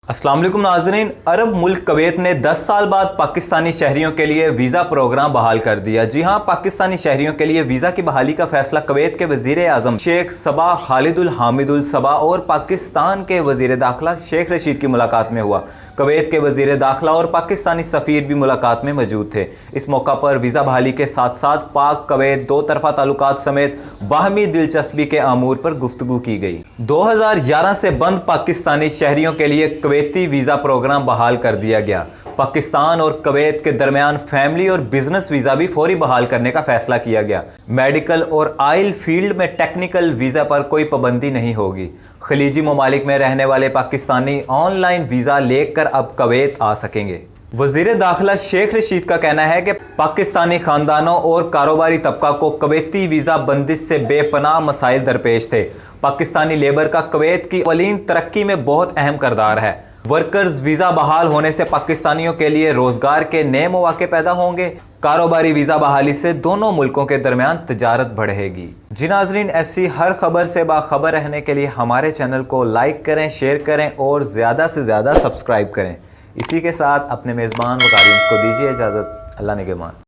अस्सलाम वालेकुम नाज़रीन। अरब मुल्क कुवैत ने 10 साल बाद पाकिस्तानी शहरियों के लिए वीज़ा प्रोग्राम बहाल कर दिया। जी हां, पाकिस्तानी शहरियों के लिए वीज़ा की बहाली का फैसला कुवैत के वज़ीर आज़म शेख सबा खालिदुल हामिदुल सबा और पाकिस्तान के वज़ीर दाखिला शेख रशीद की मुलाकात में हुआ। कुवैत के वज़ीर दाखिला और पाकिस्तानी सफ़ीर भी मुलाकात में मौजूद थे। इस मौका पर वीज़ा बहाली के साथ साथ पाक कुवैत दो तरफ़ा ताल्लुकात समेत बाहमी दिलचस्पी के अमूर पर गुफ्तगू की गई। 2011 से बंद पाकिस्तानी शहरियों के लिए कुवैती वीज़ा प्रोग्राम बहाल कर दिया गया। पाकिस्तान और कुवैत के दरमियान फैमिली और बिजनेस वीज़ा भी फौरी बहाल करने का फैसला किया गया। मेडिकल और आइल फील्ड में टेक्निकल वीज़ा पर कोई पाबंदी नहीं होगी। खलीजी ममालिक में रहने वाले पाकिस्तानी ऑनलाइन वीज़ा लेकर अब कुवैत आ सकेंगे। वज़ीर दाखिला शेख रशीद का कहना है कि पाकिस्तानी खानदानों और कारोबारी तबका को कुवैती वीज़ा बंदिश से बेपनाह मसाइल दरपेश थे। पाकिस्तानी लेबर का कुवैत की अवलीन तरक्की में बहुत अहम किरदार है। वर्कर्स वीज़ा बहाल होने से पाकिस्तानियों के लिए रोजगार के नए मौके पैदा होंगे। कारोबारी वीज़ा बहाली से दोनों मुल्कों के दरमियान तिजारत बढ़ेगी। जी नाज़रीन, ऐसी हर खबर से बाखबर रहने के लिए हमारे चैनल को लाइक करें, शेयर करें और ज़्यादा से ज़्यादा सब्सक्राइब करें। इसी के साथ अपने मेज़बान वकारियंस को दीजिए इजाज़त। अल्लाह निगहबान।